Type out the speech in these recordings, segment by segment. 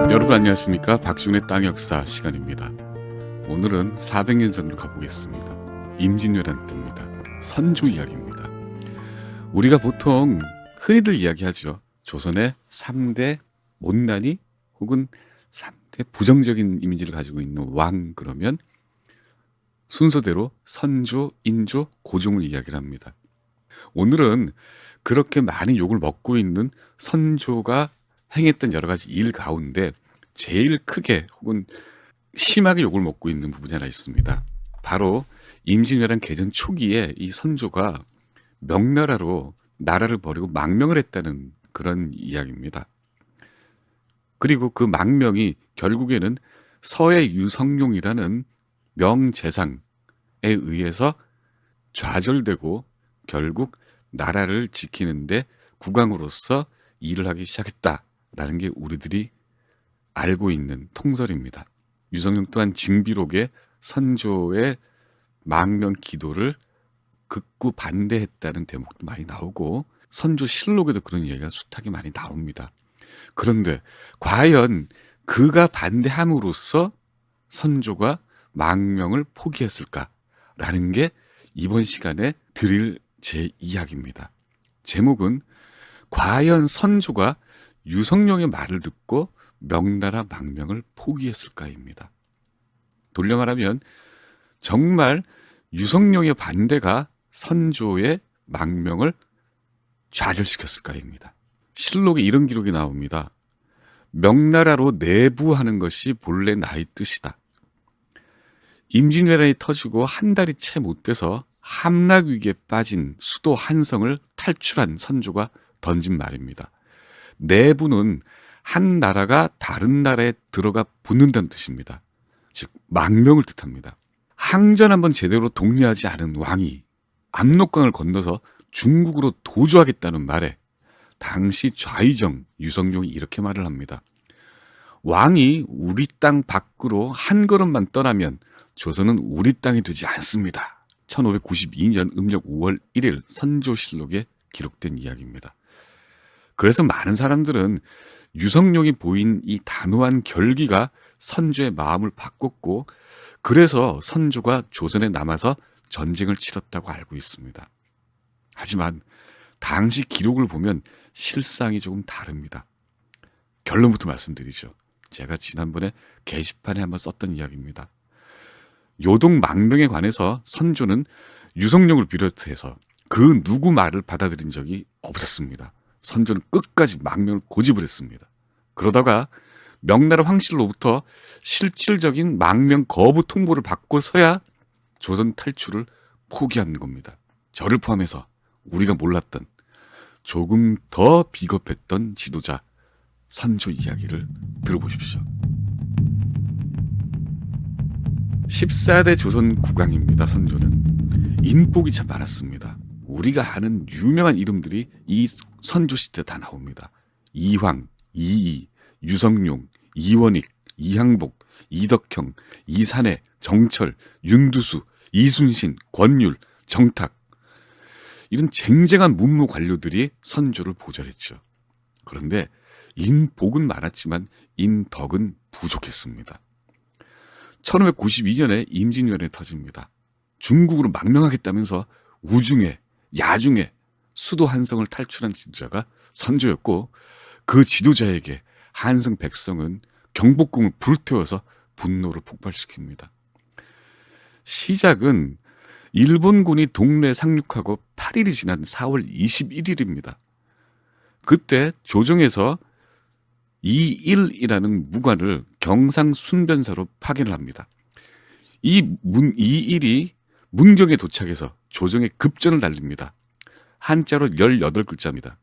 여러분 안녕하십니까? 박지훈의 땅 역사 시간입니다. 오늘은 400년 전으로 가보겠습니다. 임진왜란 때입니다. 선조 이야기입니다. 우리가 보통 흔히들 이야기하죠. 조선의 3대 못난이 혹은 3대 부정적인 이미지를 가지고 있는 왕 그러면 순서대로 선조, 인조, 고종을 이야기를 합니다. 오늘은 그렇게 많이 욕을 먹고 있는 선조가 행했던 여러 가지 일 가운데 제일 크게 혹은 심하게 욕을 먹고 있는 부분이 하나 있습니다. 바로 임진왜란 개전 초기에 이 선조가 명나라로 나라를 버리고 망명을 했다는 그런 이야기입니다. 그리고 그 망명이 결국에는 서해 유성룡이라는 명재상에 의해서 좌절되고 결국 나라를 지키는데 국왕으로서 일을 하기 시작했다라는 게 우리들이 알고 있는 통설입니다. 유성룡 또한 징비록에 선조의 망명 기도를 극구 반대했다는 대목도 많이 나오고 선조 실록에도 그런 이야기가 숱하게 많이 나옵니다. 그런데 과연 그가 반대함으로써 선조가 망명을 포기했을까라는 게 이번 시간에 드릴 제 이야기입니다. 제목은 과연 선조가 유성룡의 말을 듣고 명나라 망명을 포기했을까입니다. 돌려 말하면 정말 유성룡의 반대가 선조의 망명을 좌절시켰을까입니다. 실록에 이런 기록이 나옵니다. 명나라로 내부하는 것이 본래 나의 뜻이다. 임진왜란이 터지고 한 달이 채 못 돼서 함락위기에 빠진 수도 한성을 탈출한 선조가 던진 말입니다. 내부는 한 나라가 다른 나라에 들어가 붙는다는 뜻입니다. 즉 망명을 뜻합니다. 항전 한번 제대로 독려하지 않은 왕이 압록강을 건너서 중국으로 도주하겠다는 말에 당시 좌의정 유성룡이 이렇게 말을 합니다. 왕이 우리 땅 밖으로 한 걸음만 떠나면 조선은 우리 땅이 되지 않습니다. 1592년 음력 5월 1일 선조실록에 기록된 이야기입니다. 그래서 많은 사람들은 유성룡이 보인 이 단호한 결기가 선조의 마음을 바꿨고 그래서 선조가 조선에 남아서 전쟁을 치렀다고 알고 있습니다. 하지만 당시 기록을 보면 실상이 조금 다릅니다. 결론부터 말씀드리죠. 제가 지난번에 게시판에 한번 썼던 이야기입니다. 요동 망명에 관해서 선조는 유성룡을 비롯해서 그 누구 말을 받아들인 적이 없었습니다. 선조는 끝까지 망명을 고집을 했습니다. 그러다가 명나라 황실로부터 실질적인 망명 거부 통보를 받고서야 조선 탈출을 포기한 겁니다. 저를 포함해서 우리가 몰랐던 조금 더 비겁했던 지도자 선조 이야기를 들어보십시오. 14대 조선 국왕입니다. 선조는 인복이 참 많았습니다. 우리가 아는 유명한 이름들이 이 선조 시대 다 나옵니다. 이황, 이이, 유성룡, 이원익, 이항복, 이덕형, 이산해, 정철, 윤두수, 이순신, 권율, 정탁 이런 쟁쟁한 문무 관료들이 선조를 보절했죠. 그런데 인복은 많았지만 인덕은 부족했습니다. 1592년에 임진왜란이 터집니다. 중국으로 망명하겠다면서 우중에, 야중에 수도 한성을 탈출한 지도자가 선조였고 그 지도자에게 한성 백성은 경복궁을 불태워서 분노를 폭발시킵니다. 시작은 일본군이 동래 상륙하고 8일이 지난 4월 21일입니다. 그때 조정에서 이일이라는 무관을 경상순변사로 파견을 합니다. 이일이 문경에 도착해서 조정에 급전을 달립니다. 한자로 18글자입니다.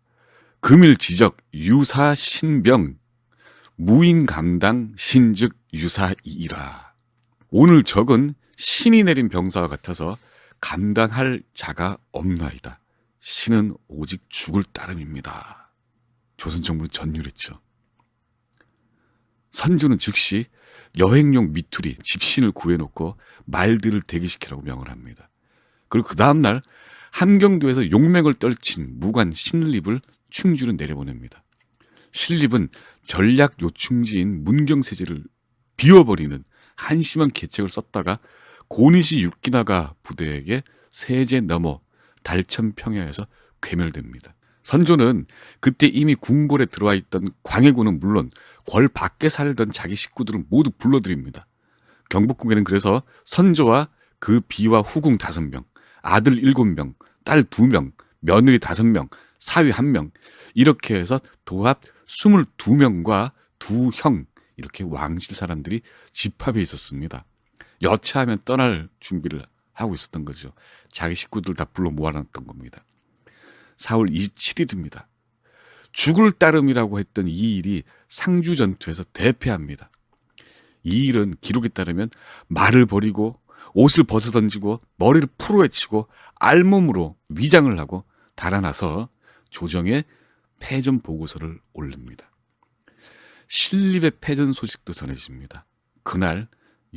금일지적 유사신병 무인감당 신즉 유사이이라. 오늘 적은 신이 내린 병사와 같아서 감당할 자가 없나이다. 신은 오직 죽을 따름입니다. 조선 정부는 전율했죠. 선조는 즉시 여행용 미투리 집신을 구해놓고 말들을 대기시키라고 명을 합니다. 그리고 그 다음날 함경도에서 용맹을 떨친 무관 신립을 충주로 내려보냅니다. 신립은 전략 요충지인 문경세제를 비워버리는 한심한 계책을 썼다가 고니시 육기나가 부대에게 세제 넘어 달천평야에서 괴멸됩니다. 선조는 그때 이미 궁궐에 들어와 있던 광해군은 물론 궐 밖에 살던 자기 식구들을 모두 불러들입니다. 경복궁에는 그래서 선조와 그 비와 후궁 5명, 아들 7명, 딸 2명, 며느리 5명, 사위 1명 이렇게 해서 도합 22명과 2형 이렇게 왕실 사람들이 집합해 있었습니다. 여차하면 떠날 준비를 하고 있었던 거죠. 자기 식구들 다 불러 모아놨던 겁니다. 4월 27일입니다. 죽을 따름이라고 했던 이 일이 상주 전투에서 대패합니다. 이 일은 기록에 따르면 말을 버리고 옷을 벗어던지고 머리를 풀어헤치고 알몸으로 위장을 하고 달아나서 조정에 패전 보고서를 올립니다. 신립의 패전 소식도 전해집니다. 그날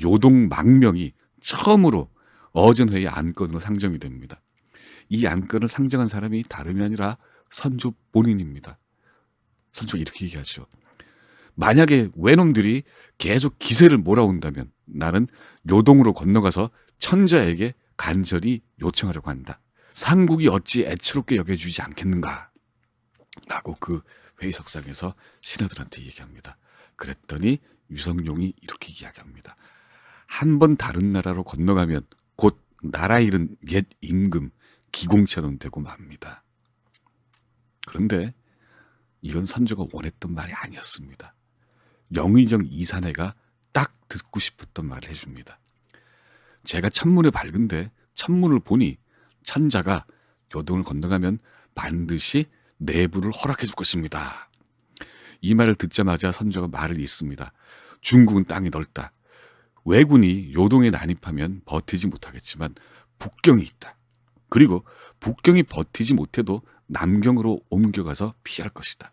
요동 망명이 처음으로 어전회의 안건으로 상정이 됩니다. 이 안건을 상정한 사람이 다름이 아니라 선조 본인입니다. 선조가 이렇게 얘기하죠. 만약에 외놈들이 계속 기세를 몰아온다면 나는 요동으로 건너가서 천자에게 간절히 요청하려고 한다. 상국이 어찌 애처롭게 여겨주지 않겠는가? 라고 그 회의석상에서 신하들한테 얘기합니다. 그랬더니 유성룡이 이렇게 이야기합니다. 한 번 다른 나라로 건너가면 곧 나라 잃은 옛 임금 기공처럼 되고 맙니다. 그런데 이건 선조가 원했던 말이 아니었습니다. 영의정 이사내가 딱 듣고 싶었던 말을 해줍니다. 제가 천문에 밝은데 천문을 보니 천자가 요동을 건너가면 반드시 내부를 허락해 줄 것입니다. 이 말을 듣자마자 선조가 말을 잇습니다. 중국은 땅이 넓다. 왜군이 요동에 난입하면 버티지 못하겠지만 북경이 있다. 그리고 북경이 버티지 못해도 남경으로 옮겨가서 피할 것이다.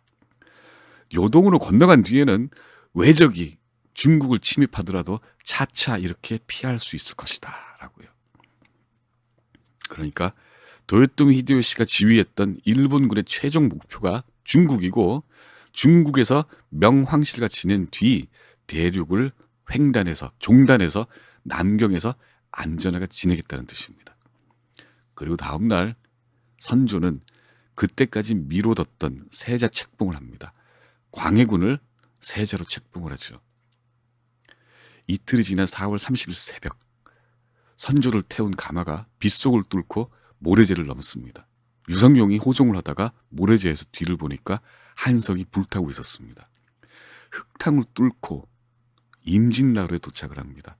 요동으로 건너간 뒤에는 외적이 중국을 침입하더라도 차차 이렇게 피할 수 있을 것이다 라고요. 그러니까 도요토미 히데요시가 지휘했던 일본군의 최종 목표가 중국이고 중국에서 명황실과 지낸 뒤 대륙을 횡단해서 종단해서 남경에서 안전하게 지내겠다는 뜻입니다. 그리고 다음날 선조는 그때까지 미뤄뒀던 세자 책봉을 합니다. 광해군을 세자로 책봉을 하죠. 이틀이 지난 4월 30일 새벽 선조를 태운 가마가 빗속을 뚫고 모래제를 넘습니다. 유성룡이 호종을 하다가 모래제에서 뒤를 보니까 한석이 불타고 있었습니다. 흙탕을 뚫고 임진나루에 도착을 합니다.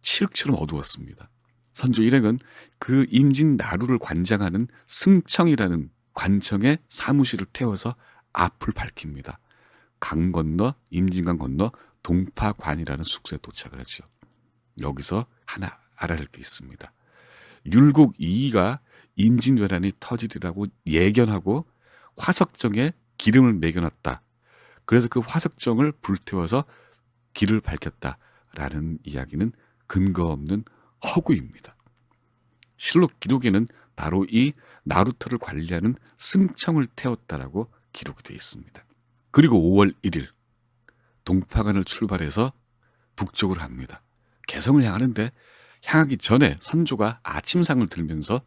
칠흑처럼 어두웠습니다. 선조 일행은 그 임진나루를 관장하는 승청이라는 관청의 사무실을 태워서 앞을 밝힙니다. 강 건너 임진강 건너 동파관이라는 숙소에 도착을 하죠. 여기서 하나 알아야 할 게 있습니다. 율곡 이이가 임진왜란이 터지리라고 예견하고 화석정에 기름을 매겨놨다. 그래서 그 화석정을 불태워서 길을 밝혔다라는 이야기는 근거 없는 허구입니다. 실록 기록에는 바로 이 나루터를 관리하는 승청을 태웠다라고 기록이 되어 있습니다. 그리고 5월 1일 동파관을 출발해서 북쪽으로 합니다. 개성을 향하는데 향하기 전에 선조가 아침상을 들면서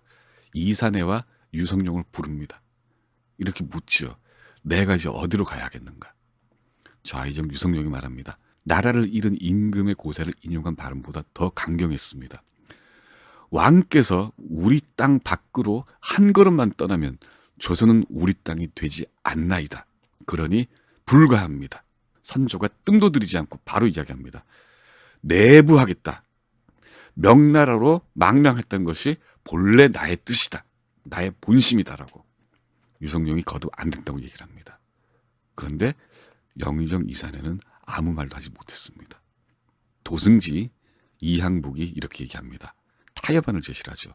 이사내와 유성룡을 부릅니다. 이렇게 묻지요. 내가 이제 어디로 가야 하겠는가? 좌의정 유성룡이 말합니다. 나라를 잃은 임금의 고사를 인용한 발언보다 더 강경했습니다. 왕께서 우리 땅 밖으로 한 걸음만 떠나면 조선은 우리 땅이 되지 않나이다. 그러니 불가합니다. 선조가 뜸도 들이지 않고 바로 이야기합니다. 내부하겠다. 명나라로 망명했던 것이 본래 나의 뜻이다. 나의 본심이다라고 유성룡이 거듭 안 된다고 얘기를 합니다. 그런데 영의정 이사내는 아무 말도 하지 못했습니다. 도승지 이항복이 이렇게 얘기합니다. 타협안을 제시를 하죠.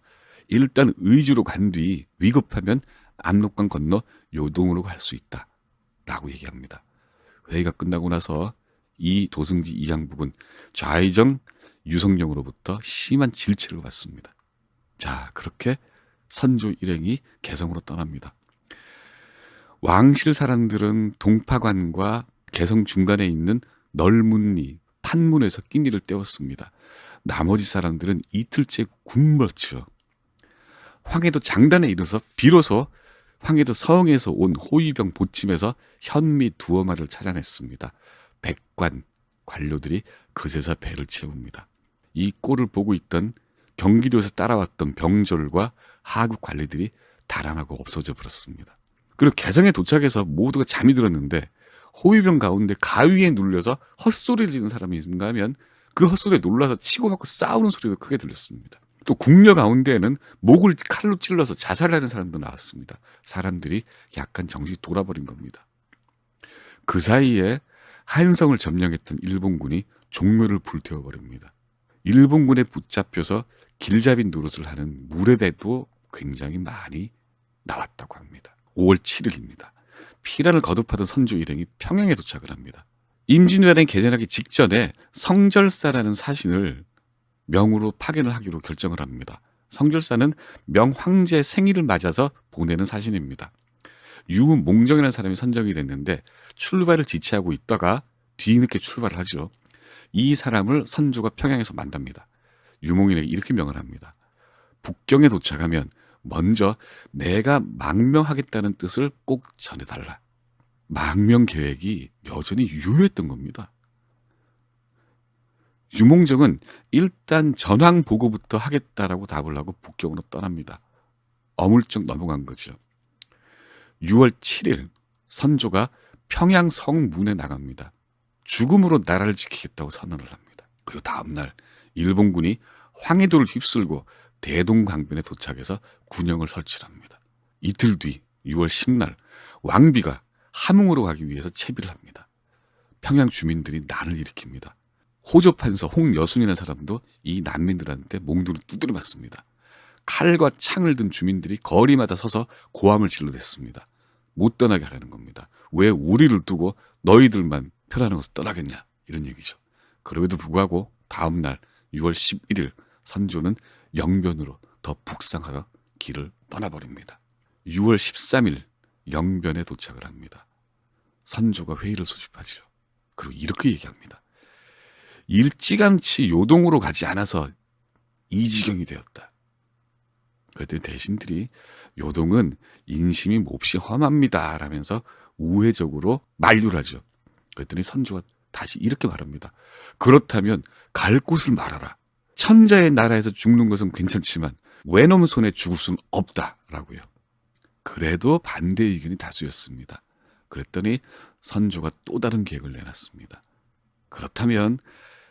일단 의주로 간 뒤 위급하면 압록강 건너 요동으로 갈 수 있다 라고 얘기합니다. 회의가 끝나고 나서 이 도승지 이양복은 좌의정 유성룡으로부터 심한 질책을 받습니다. 자, 그렇게 선조 일행이 개성으로 떠납니다. 왕실 사람들은 동파관과 개성 중간에 있는 널문리, 판문에서 끼니를 때웠습니다. 나머지 사람들은 이틀째 굶었죠. 황해도 장단에 이르서 비로소 황해도 성에서 온 호위병 보침에서 현미 두어 마리를 찾아냈습니다. 백관, 관료들이 그제서 배를 채웁니다. 이 꼴을 보고 있던 경기도에서 따라왔던 병졸과 하국 관리들이 달아나고 없어져 버렸습니다. 그리고 개성에 도착해서 모두가 잠이 들었는데 호위병 가운데 가위에 눌려서 헛소리를 지는 사람이 있는가 하면 그 헛소리에 놀라서 치고 받고 싸우는 소리도 크게 들렸습니다. 또 궁녀 가운데에는 목을 칼로 찔러서 자살하는 사람도 나왔습니다. 사람들이 약간 정신이 돌아버린 겁니다. 그 사이에 한성을 점령했던 일본군이 종묘를 불태워버립니다. 일본군에 붙잡혀서 길잡이 노릇을 하는 무례배도 굉장히 많이 나왔다고 합니다. 5월 7일입니다. 피란을 거듭하던 선조 일행이 평양에 도착을 합니다. 임진왜란이 개전하기 직전에 성절사라는 사신을 명으로 파견을 하기로 결정을 합니다. 성절사는 명황제 생일을 맞아서 보내는 사신입니다. 유몽정이라는 사람이 선정이 됐는데 출발을 지체하고 있다가 뒤늦게 출발을 하죠. 이 사람을 선조가 평양에서 만납니다. 유몽인에게 이렇게 명을 합니다. 북경에 도착하면 먼저 내가 망명하겠다는 뜻을 꼭 전해달라. 망명 계획이 여전히 유효했던 겁니다. 유몽정은 일단 전황 보고부터 하겠다라고 답을 하고 북경으로 떠납니다. 어물쩍 넘어간 거죠. 6월 7일 선조가 평양 성문에 나갑니다. 죽음으로 나라를 지키겠다고 선언을 합니다. 그리고 다음날 일본군이 황해도를 휩쓸고 대동강변에 도착해서 군영을 설치합니다. 이틀 뒤 6월 10날 왕비가 함흥으로 가기 위해서 채비를 합니다. 평양 주민들이 난을 일으킵니다. 호조판서 홍여순이라는 사람도 이 난민들한테 몽둥이를 두드려 맞습니다. 칼과 창을 든 주민들이 거리마다 서서 고함을 질러댔습니다. 못 떠나게 하라는 겁니다. 왜 우리를 두고 너희들만 편안한 곳을 떠나겠냐 이런 얘기죠. 그럼에도 불구하고 다음 날 6월 11일 선조는 영변으로 더 북상하러 길을 떠나버립니다. 6월 13일 영변에 도착을 합니다. 선조가 회의를 소집하죠. 그리고 이렇게 얘기합니다. 일찌감치 요동으로 가지 않아서 이 지경이 되었다. 그랬더니 대신들이 요동은 인심이 몹시 험합니다 라면서 우회적으로 만류를 하죠. 그랬더니 선조가 다시 이렇게 말합니다. 그렇다면 갈 곳을 말하라. 천자의 나라에서 죽는 것은 괜찮지만 외놈 손에 죽을 수는 없다라고요. 그래도 반대 의견이 다수였습니다. 그랬더니 선조가 또 다른 계획을 내놨습니다. 그렇다면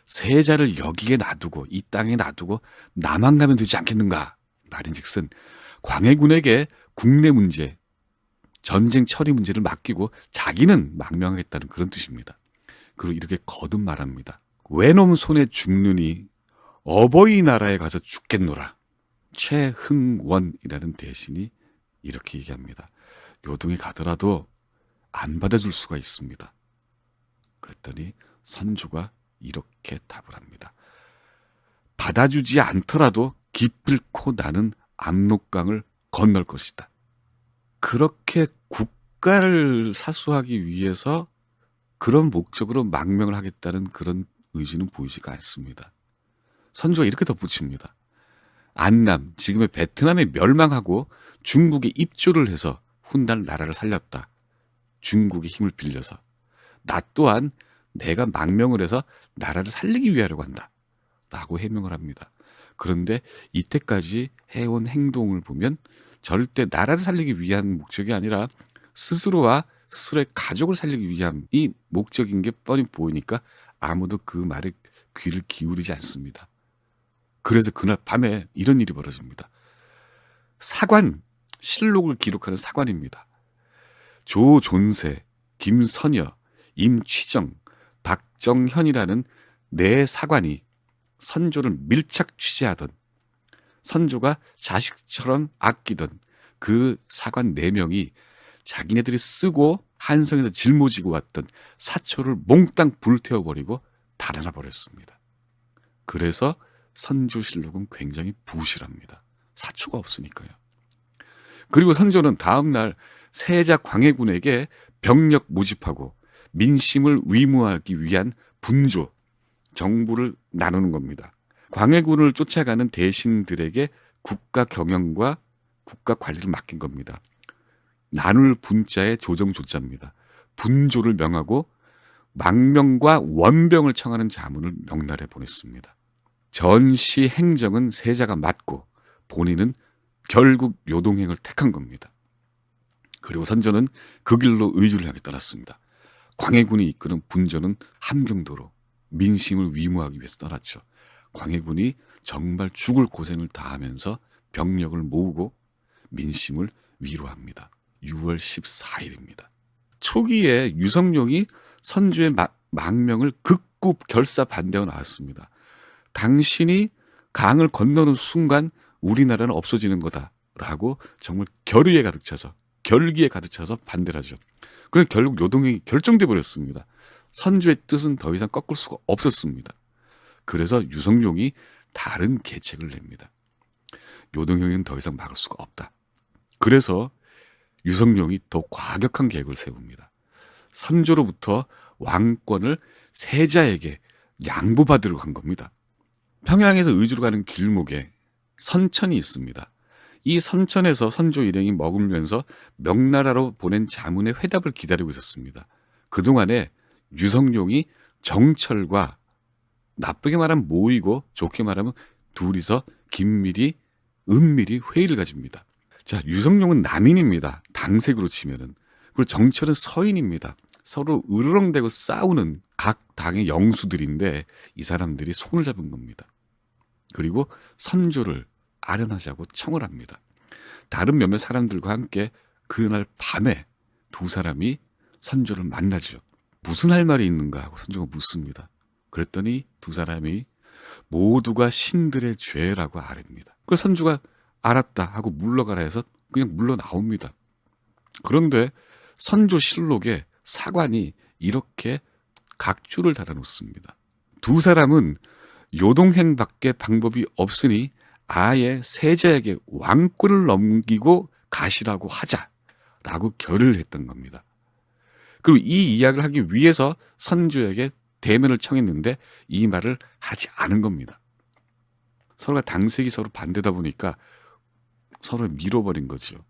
세자를 여기에 놔두고 이 땅에 놔두고 나만 가면 되지 않겠는가? 말인즉슨 광해군에게 국내 문제, 전쟁 처리 문제를 맡기고 자기는 망명하겠다는 그런 뜻입니다. 그리고 이렇게 거듭 말합니다. 외놈 손에 죽느니 어버이 나라에 가서 죽겠노라. 최흥원이라는 대신이 이렇게 얘기합니다. 요동에 가더라도 안 받아줄 수가 있습니다. 그랬더니 선조가 이렇게 답을 합니다. 받아주지 않더라도 기필코 나는 압록강을 건널 것이다. 그렇게 국가를 사수하기 위해서 그런 목적으로 망명을 하겠다는 그런 의지는 보이지가 않습니다. 선조가 이렇게 덧붙입니다. 안남, 지금의 베트남에 멸망하고 중국에 입조를 해서 훗날 나라를 살렸다. 중국의 힘을 빌려서. 나 또한 내가 망명을 해서 나라를 살리기 위하려고 한다. 라고 해명을 합니다. 그런데 이때까지 해온 행동을 보면 절대 나라를 살리기 위한 목적이 아니라 스스로와 스스로의 가족을 살리기 위함이 목적인 게 뻔히 보이니까 아무도 그 말에 귀를 기울이지 않습니다. 그래서 그날 밤에 이런 일이 벌어집니다. 사관, 실록을 기록하는 사관입니다. 조존세, 김선여, 임취정, 박정현이라는 네 사관이 선조를 밀착 취재하던, 선조가 자식처럼 아끼던 그 사관 4명이 자기네들이 쓰고 한성에서 짊어지고 왔던 사초를 몽땅 불태워버리고 달아나 버렸습니다. 그래서 선조실록은 굉장히 부실합니다. 사초가 없으니까요. 그리고 선조는 다음날 세자 광해군에게 병력 모집하고 민심을 위무하기 위한 분조, 정부를 나누는 겁니다. 광해군을 쫓아가는 대신들에게 국가 경영과 국가 관리를 맡긴 겁니다. 나눌 분자의 조정 조자입니다. 분조를 명하고 망명과 원병을 청하는 자문을 명나라에 보냈습니다. 전시 행정은 세자가 맡고 본인은 결국 요동행을 택한 겁니다. 그리고 선조는 그 길로 의주를 향해 떠났습니다. 광해군이 이끄는 분조는 함경도로 민심을 위무하기 위해서 떠났죠. 광해군이 정말 죽을 고생을 다하면서 병력을 모으고 민심을 위로합니다. 6월 14일입니다. 초기에 유성룡이 선조의 망명을 극구 결사 반대하고 나왔습니다. 당신이 강을 건너는 순간 우리나라는 없어지는 거다라고 정말 결의에 가득 차서 결기에 가득 차서 반대를 하죠. 그래서 결국 요동행이 결정돼 버렸습니다. 선조의 뜻은 더 이상 꺾을 수가 없었습니다. 그래서 유성룡이 다른 계책을 냅니다. 요동행은 더 이상 막을 수가 없다. 그래서 유성룡이 더 과격한 계획을 세웁니다. 선조로부터 왕권을 세자에게 양보받으려고 한 겁니다. 평양에서 의주로 가는 길목에 선천이 있습니다. 이 선천에서 선조 일행이 머물면서 명나라로 보낸 자문의 회답을 기다리고 있었습니다. 그동안에 유성룡이 정철과 나쁘게 말하면 모이고 좋게 말하면 둘이서 긴밀히 은밀히 회의를 가집니다. 자, 유성룡은 남인입니다. 당색으로 치면은. 그리고 정철은 서인입니다. 서로 으르렁대고 싸우는 각 당의 영수들인데 이 사람들이 손을 잡은 겁니다. 그리고 선조를 아련하자고 청을 합니다. 다른 몇몇 사람들과 함께 그날 밤에 두 사람이 선조를 만나죠. 무슨 할 말이 있는가 하고 선조가 묻습니다. 그랬더니 두 사람이 모두가 신들의 죄라고 아뢰입니다. 그래서 선조가 알았다 하고 물러가라 해서 그냥 물러나옵니다. 그런데 선조실록에 사관이 이렇게 각주를 달아놓습니다. 두 사람은 요동행밖에 방법이 없으니 아예 세자에게 왕권을 넘기고 가시라고 하자라고 결의를 했던 겁니다. 그리고 이 이야기를 하기 위해서 선조에게 대면을 청했는데 이 말을 하지 않은 겁니다. 서로가 당색이 서로 반대다 보니까 서로 밀어버린 거죠.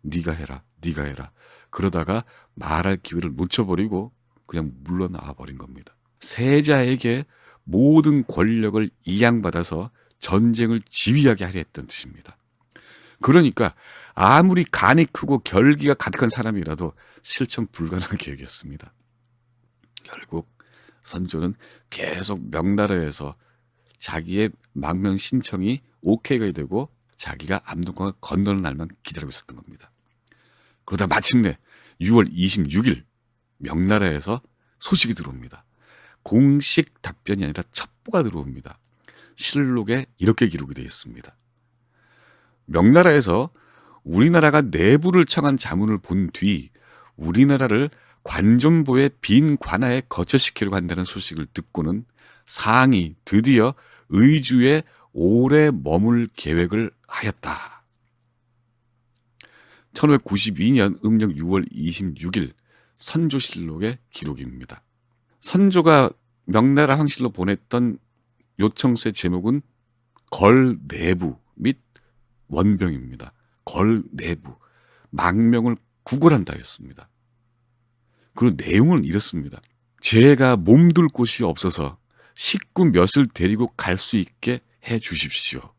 네가 해라, 네가 해라. 그러다가 말할 기회를 놓쳐버리고 그냥 물러나와 버린 겁니다. 세자에게 모든 권력을 이양받아서 전쟁을 지휘하게 하려 했던 뜻입니다. 그러니까 아무리 간이 크고 결기가 가득한 사람이라도 실천 불가능한 계획이었습니다. 결국 선조는 계속 명나라에서 자기의 망명 신청이 오케이가 되고 자기가 압록강을 건너는 날만 기다리고 있었던 겁니다. 그러다 마침내 6월 26일 명나라에서 소식이 들어옵니다. 공식 답변이 아니라 첩보가 들어옵니다. 실록에 이렇게 기록이 되어 있습니다. 명나라에서 우리나라가 내부를 청한 자문을 본 뒤 우리나라를 관존보의 빈 관하에 거처시키려고 한다는 소식을 듣고는 상이 드디어 의주에 오래 머물 계획을 하였다. 1592년 음력 6월 26일 선조실록의 기록입니다. 선조가 명나라 황실로 보냈던 요청서의 제목은 걸내부 및 원병입니다. 걸내부, 망명을 구걸한다였습니다. 그리고 내용은 이렇습니다. 제가 몸둘 곳이 없어서 식구 몇을 데리고 갈 수 있게 해 주십시오.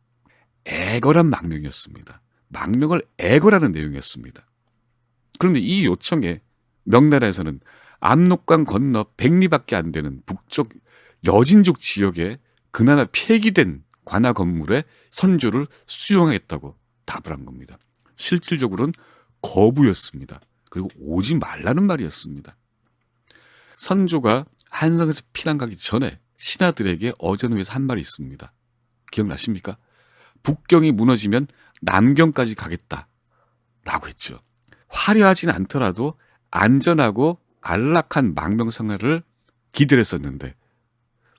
애걸한 망명이었습니다. 망명을 애걸하는 내용이었습니다. 그런데 이 요청에 명나라에서는 압록강 건너 100리밖에 안 되는 북쪽 여진족 지역에 그나마 폐기된 관하 건물에 선조를 수용하겠다고 답을 한 겁니다. 실질적으로는 거부였습니다. 그리고 오지 말라는 말이었습니다. 선조가 한성에서 피난 가기 전에 신하들에게 어전위에서 한 말이 있습니다. 기억나십니까? 북경이 무너지면 남경까지 가겠다라고 했죠. 화려하진 않더라도 안전하고 안락한 망명생활을 기대를 했었는데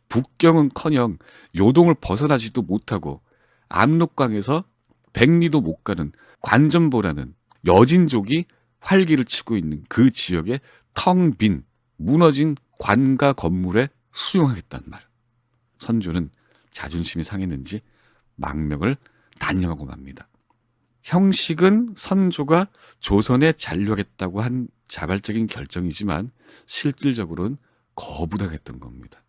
북경은커녕 요동을 벗어나지도 못하고 압록강에서 백리도 못 가는 관전보라는 여진족이 활기를 치고 있는 그 지역에 텅 빈 무너진 관가 건물에 수용하겠다는 말. 선조는 자존심이 상했는지 망명을 단념하고 맙니다. 형식은 선조가 조선에 잔류하겠다고 한 자발적인 결정이지만 실질적으로는 거부당했던 겁니다.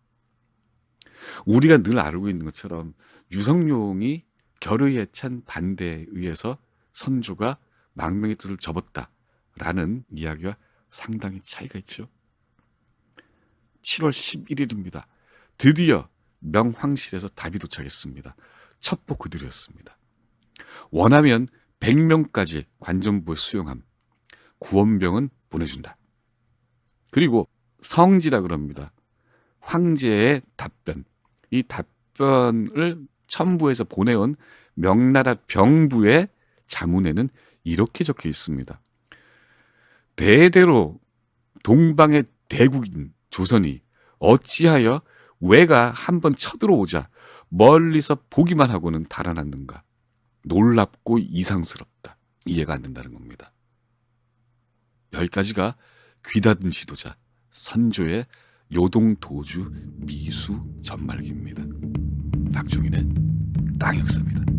우리가 늘 알고 있는 것처럼 유성룡이 결의에 찬 반대에 의해서 선조가 망명의 뜻을 접었다라는 이야기와 상당히 차이가 있죠. 7월 11일입니다. 드디어 명황실에서 답이 도착했습니다. 첩보 그대로였습니다. 원하면 100명까지 관전부에 수용함. 구원병은 보내준다. 그리고 성지라 그럽니다. 황제의 답변. 이 답변을 첨부해서 보내온 명나라 병부의 자문에는 이렇게 적혀 있습니다. 대대로 동방의 대국인 조선이 어찌하여 왜가 한번 쳐들어오자 멀리서 보기만 하고는 달아났는가. 놀랍고 이상스럽다. 이해가 안 된다는 겁니다. 여기까지가 귀닫은 지도자 선조의 요동도주 미수 전말기입니다. 박종인의 땅역사입니다.